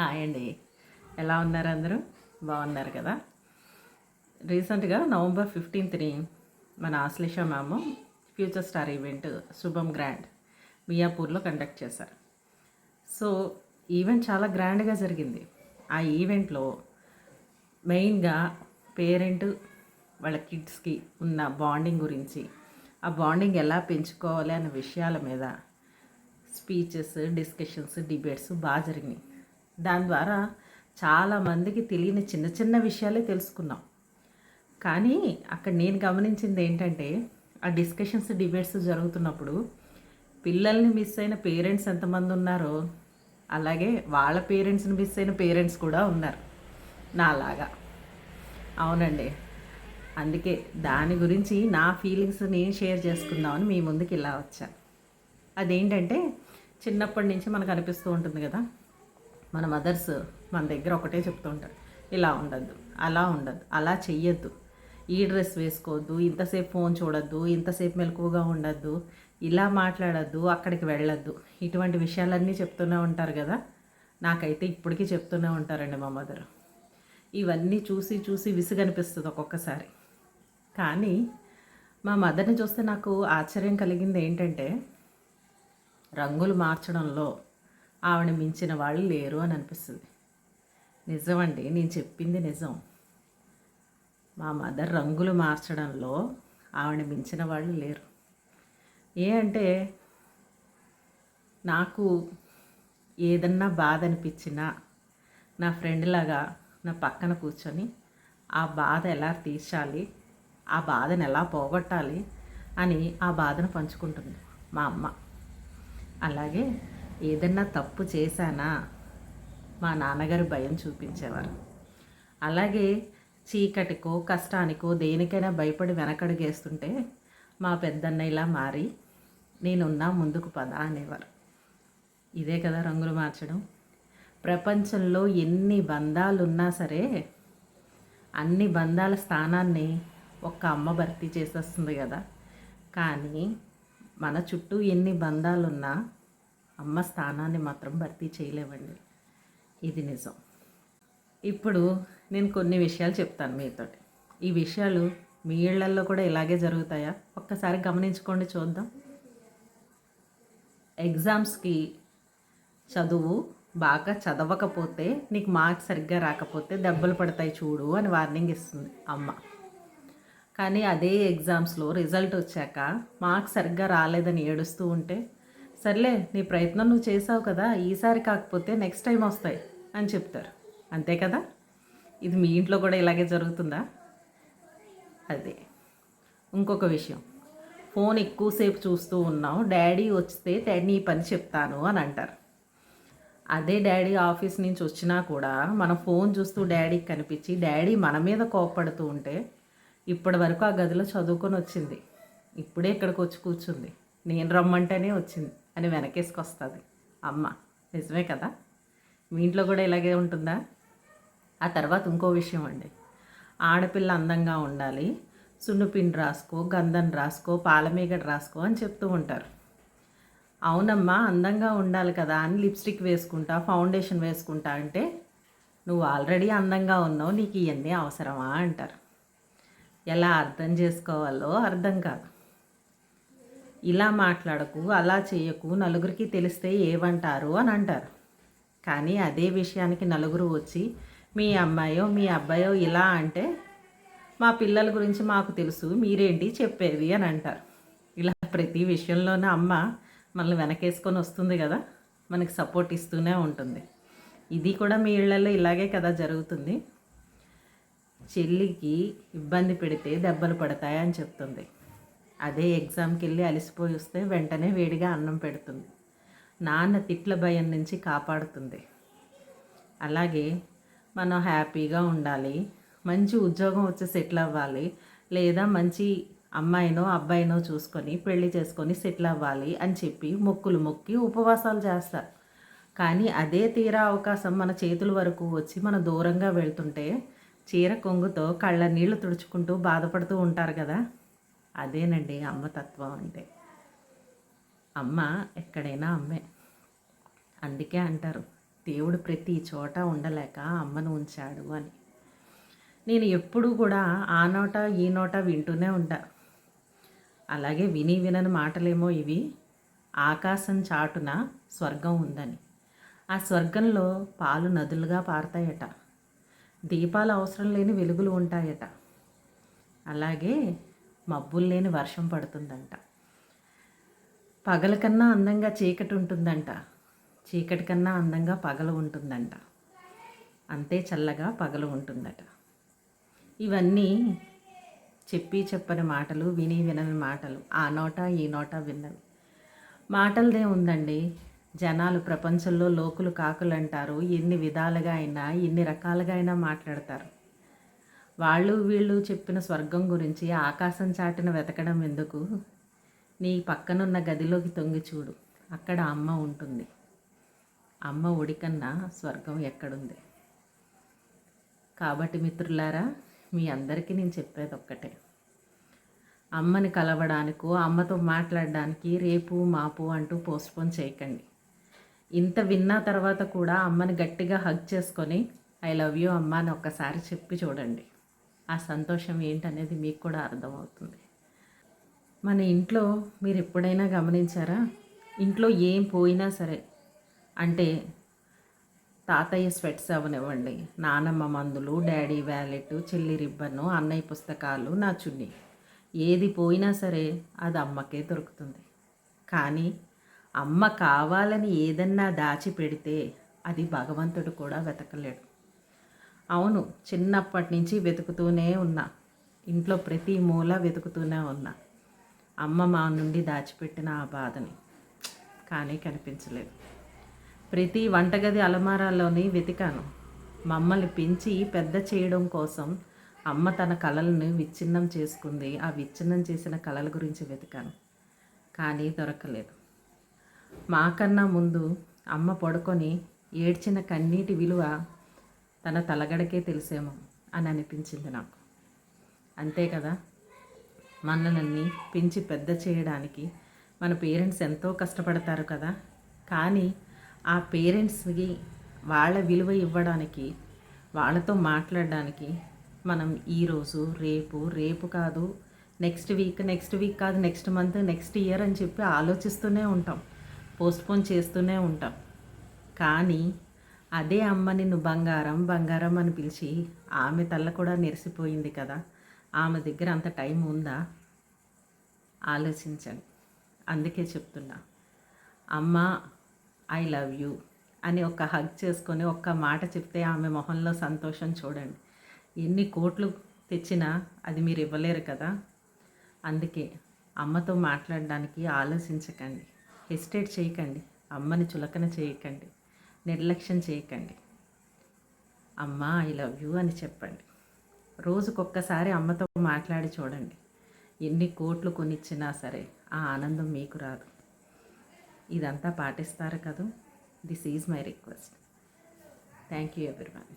Hi అండి. ఎలా ఉన్నారు అందరూ? బాగున్నారు కదా? రీసెంట్గా November 15th మన Ashlesha ma'am future star event శుభం గ్రాండ్ మియాపూర్లో కండక్ట్ చేశారు. సో ఈవెంట్ చాలా గ్రాండ్గా జరిగింది. ఆ ఈవెంట్లో మెయిన్గా పేరెంట్ వాళ్ళ కిడ్స్కి ఉన్న బాండింగ్ గురించి, ఆ బాండింగ్ ఎలా పెంచుకోవాలి అనే విషయాల మీద స్పీచెస్, డిస్కషన్స్, డిబేట్స్ బాగా జరిగినాయి. దాని ద్వారా చాలామందికి తెలియని చిన్న చిన్న విషయాలే తెలుసుకున్నాం. కానీ అక్కడ నేను గమనించింది ఏంటంటే, ఆ డిస్కషన్స్, డిబేట్స్ జరుగుతున్నప్పుడు పిల్లల్ని మిస్ అయిన పేరెంట్స్ ఎంతమంది ఉన్నారో, అలాగే వాళ్ళ పేరెంట్స్ని మిస్ అయిన పేరెంట్స్ కూడా ఉన్నారు నాలాగా. అవునండి. అందుకే దాని గురించి నా ఫీలింగ్స్ నేను షేర్ చేసుకుందామని మీ ముందుకు ఇలా వచ్చాను. అదేంటంటే, చిన్నప్పటి నుంచి మనకు అనిపిస్తూ ఉంటుంది కదా, మన మదర్స్ మన దగ్గర ఒకటే చెప్తూ ఉంటారు, ఇలా ఉండద్దు, అలా ఉండద్దు, అలా చెయ్యొద్దు, ఈ డ్రెస్ వేసుకోవద్దు, ఇంతసేపు ఫోన్ చూడొద్దు, ఇంతసేపు మెలకువగా ఉండద్దు, ఇలా మాట్లాడద్దు, అక్కడికి వెళ్ళొద్దు, ఇటువంటి విషయాలన్నీ చెప్తూనే ఉంటారు కదా. నాకైతే ఇప్పటికీ చెప్తూనే ఉంటారండి మా మదర్. ఇవన్నీ చూసి చూసి విసుగనిపిస్తుంది ఒక్కొక్కసారి. కానీ మా మదర్ని చూస్తే నాకు ఆశ్చర్యం కలిగింది ఏంటంటే, రంగులు మార్చడంలో ఆవిడ మించిన వాళ్ళు లేరు అని అనిపిస్తుంది. నిజమండి, నేను చెప్పింది నిజం. మా మదర్ రంగులు మార్చడంలో ఆవిడ మించిన వాళ్ళు లేరు. అంటే నాకు ఏదన్నా బాధ అనిపించినా నా ఫ్రెండ్ లాగా నా పక్కన కూర్చొని ఆ బాధ ఎలా తీర్చాలి, ఆ బాధను ఎలా పోగొట్టాలి అని ఆ బాధను పంచుకుంటుంది మా అమ్మ. అలాగే ఏదన్నా తప్పు చేశానా మా నాన్నగారు భయం చూపించేవారు. అలాగే చీకటికో కష్టానికో దేనికైనా భయపడి వెనకడుగేస్తుంటే మా పెద్దన్న ఇలా మారి నేనున్నా ముందుకు పద అనేవారు. ఇదే కదా రంగులు మార్చడం. ప్రపంచంలో ఎన్ని బంధాలు ఉన్నా సరే అన్ని బంధాల స్థానాన్ని ఒక్క అమ్మ భర్తీ చేసేస్తుంది కదా. కానీ మన చుట్టూ ఎన్ని బంధాలున్నా అమ్మ స్థానాన్ని మాత్రం భర్తీ చేయలేవండి. ఇది నిజం. ఇప్పుడు నేను కొన్ని విషయాలు చెప్తాను మీతోటి. ఈ విషయాలు మీ ఇళ్లల్లో కూడా ఇలాగే జరుగుతాయా? ఒక్కసారి గమనించుకోండి, చూద్దాం. ఎగ్జామ్స్కి చదువు బాగా చదవకపోతే, నీకు మార్క్స్ సరిగ్గా రాకపోతే దెబ్బలు పడతాయి చూడు అని వార్నింగ్ ఇస్తుంది అమ్మ. కానీ అదే ఎగ్జామ్స్లో రిజల్ట్ వచ్చాక మార్క్స్ సరిగ్గా రాలేదని ఏడుస్తూ ఉంటే, సర్లే నీ ప్రయత్నం నువ్వు చేసావు కదా, ఈసారి కాకపోతే నెక్స్ట్ టైం వస్తాయి అని చెప్తారు. అంతే కదా. ఇది మీ ఇంట్లో కూడా ఇలాగే జరుగుతుందా? అదే. ఇంకొక విషయం, ఫోన్ ఎక్కువసేపు చూస్తూ ఉన్నావు, డాడీ వస్తే నీ పని చెప్తాను అని అంటారు. అదే డాడీ ఆఫీస్ నుంచి వచ్చినా కూడా మనం ఫోన్ చూస్తూ డాడీకి కనిపించి డాడీ మన మీద కోప్పడుతూ ఉంటే, ఇప్పటి వరకు ఆ గదిలో చదువుకొని వచ్చింది, ఇప్పుడే ఇక్కడికి వచ్చి కూర్చుంది, నేను రమ్మంటేనే వచ్చింది అని వెనకేసుకొస్తుంది అమ్మ. నిజమే కదా. మీ ఇంట్లో కూడా ఇలాగే ఉంటుందా? ఆ తర్వాత ఇంకో విషయం అండి, ఆడపిల్ల అందంగా ఉండాలి, సున్నుపిండి రాసుకో, గంధం రాసుకో, పాలమీగడ రాసుకో అని చెప్తూ ఉంటారు. అవునమ్మా, అందంగా ఉండాలి కదా అని లిప్స్టిక్ వేసుకుంటా, ఫౌండేషన్ వేసుకుంటా అంటే, నువ్వు ఆల్రెడీ అందంగా ఉన్నావు, నీకు ఇవన్నీ అవసరమా అంటారు. ఎలా అర్థం చేసుకోవాలో అర్థం కాదు. ఇలా మాట్లాడకు, అలా చేయకు, నలుగురికి తెలిస్తే ఏమంటారు అని అంటారు. కానీ అదే విషయానికి నలుగురు వచ్చి మీ అమ్మాయో మీ అబ్బాయో ఇలా అంటే, మా పిల్లల గురించి మాకు తెలుసు, మీరేంటి చెప్పేది అని అంటారు. ఇలా ప్రతి విషయంలోనూ అమ్మ మనల్ని వెనకేసుకొని వస్తుంది కదా, మనకి సపోర్ట్ ఇస్తూనే ఉంటుంది. ఇది కూడా మీ ఇళ్లలో ఇలాగే కదా జరుగుతుంది. చెల్లికి ఇబ్బంది పెడితే దెబ్బలు పడతాయని చెప్తుంది. అదే ఎగ్జామ్కి వెళ్ళి అలసిపోయి వస్తే వెంటనే వేడిగా అన్నం పెడుతుంది. నాన్న తిట్ల భయం నుంచి కాపాడుతుంది. అలాగే మనం హ్యాపీగా ఉండాలి, మంచి ఉద్యోగం వచ్చి సెటిల్ అవ్వాలి, లేదా మంచి అమ్మాయినో అబ్బాయినో చూసుకొని పెళ్లి చేసుకొని సెటిల్ అవ్వాలి అని చెప్పి మొక్కులు మొక్కి ఉపవాసాలు చేస్తారు. కానీ అదే తీరా అవకాశం మన చేతుల వరకు వచ్చి మన దూరంగా వెళ్తుంటే చీర కొంగుతో కళ్ళ నీళ్లు తుడుచుకుంటూ బాధపడుతూ ఉంటారు కదా. అదేనండి అమ్మతత్వం అంటే. అమ్మ ఎక్కడైనా అమ్మే. అందుకే అంటారు, దేవుడు ప్రతి చోట ఉండలేక అమ్మను ఉంచాడు అని. నేను ఎప్పుడూ కూడా ఆ నోట ఈ నోట వింటూనే ఉంటా. అలాగే విని వినని మాటలేమో ఇవి. ఆకాశం చాటున స్వర్గం ఉందని. ఆ స్వర్గంలో పాలు నదులుగా పారతాయట. దీపాలు అవసరం లేని వెలుగులు ఉంటాయట. అలాగే మబ్బులు లేని వర్షం పడుతుందంట. పగల కన్నా అందంగా చీకటి ఉంటుందంట. చీకటి కన్నా అందంగా పగలు ఉంటుందంట. అంతే చల్లగా పగలు ఉంటుందట. ఇవన్నీ చెప్పని మాటలు, విని వినని మాటలు, ఆ నోట ఈ నోట విన్నవి. మాటలదే ఉందండి. జనాలు ప్రపంచంలో లోకులు కాకులు అంటారు. ఎన్ని విధాలుగా అయినా ఎన్ని రకాలుగా అయినా మాట్లాడతారు. వాళ్ళు వీళ్ళు చెప్పిన స్వర్గం గురించి ఆకాశం చాటున వెతకడం ఎందుకు? నీ పక్కనున్న గదిలోకి తొంగి చూడు, అక్కడ అమ్మ ఉంటుంది. అమ్మ ఒడికన్నా స్వర్గం ఎక్కడుంది? కాబట్టి మిత్రులారా, మీ అందరికీ నేను చెప్పేది ఒక్కటే. అమ్మని కలవడానికో అమ్మతో మాట్లాడడానికి రేపు మాపు అంటూ పోస్ట్పోన్ చేయకండి. ఇంత విన్న తర్వాత కూడా అమ్మని గట్టిగా హగ్ చేసుకొని ఐ లవ్ యూ అమ్మ అని ఒక్కసారి చెప్పి చూడండి. ఆ సంతోషం ఏంటనేది మీకు కూడా అర్థమవుతుంది. మన ఇంట్లో మీరు ఎప్పుడైనా గమనించారా? ఇంట్లో ఏం పోయినా సరే, అంటే తాతయ్య స్వెట్స్ అవనివ్వండి, నానమ్మ మందులు, డాడీ వ్యాలెట్, చెల్లి రిబ్బను, అన్నయ్య పుస్తకాలు, నా చున్నీ, ఏది పోయినా సరే అది అమ్మకే దొరుకుతుంది. కానీ అమ్మ కావాలని ఏదన్నా దాచిపెడితే అది భగవంతుడు కూడా వెతకలేడు. అవును, చిన్నప్పటి నుంచి వెతుకుతూనే ఉన్నా. ఇంట్లో ప్రతి మూల వెతుకుతూనే ఉన్నా అమ్మ మా నుండి దాచిపెట్టిన ఆ బాధని. కానీ కనిపించలేదు. ప్రతి వంటగది అలమారాల్లోని వెతికాను. మమ్మల్ని పెంచి పెద్ద చేయడం కోసం అమ్మ తన కళలను విచ్ఛిన్నం చేసుకుంది. ఆ విచ్ఛిన్నం చేసిన కళల గురించి వెతికాను. కానీ దొరకలేదు. మాకన్నా ముందు అమ్మ పడుకొని ఏడ్చిన కన్నీటి విలువ తన తలగడకే తెలిసేమో అని అనిపించింది నాకు. అంతే కదా, మనల్ని పెంచి పెద్ద చేయడానికి మన పేరెంట్స్ ఎంతో కష్టపడతారు కదా. కానీ ఆ పేరెంట్స్కి వాళ్ళ విలువ ఇవ్వడానికి, వాళ్ళతో మాట్లాడడానికి మనం ఈరోజు రేపు కాదు, నెక్స్ట్ వీక్ కాదు, నెక్స్ట్ మంత్, నెక్స్ట్ ఇయర్ అని చెప్పి ఆలోచిస్తూనే ఉంటాం, పోస్ట్పోన్ చేస్తూనే ఉంటాం. కానీ అదే అమ్మ నిన్ను బంగారం అని పిలిచి ఆమె తల్ల కూడా నెరిసిపోయింది కదా. ఆమె దగ్గర అంత టైం ఉందా? ఆలోచించండి. అందుకే చెప్తున్నా, అమ్మ ఐ లవ్ యూ అని ఒక హగ్ చేసుకొని ఒక్క మాట చెప్తే ఆమె మొహంలో సంతోషం చూడండి. ఎన్ని కోట్లు తెచ్చినా అది మీరు ఇవ్వలేరు కదా. అందుకే అమ్మతో మాట్లాడడానికి ఆలోచించకండి, హెసిటేట్ చేయకండి, అమ్మని చులకన చేయకండి, నిర్లక్ష్యం చేయకండి. అమ్మ ఐ లవ్ యూ అని చెప్పండి. రోజుకొక్కసారి అమ్మతో మాట్లాడి చూడండి. ఎన్ని కోట్లు కొనిచ్చినా సరే ఆ ఆనందం మీకు రాదు. ఇదంతా పాటిస్తారు కదా. This is my request. Thank you everyone.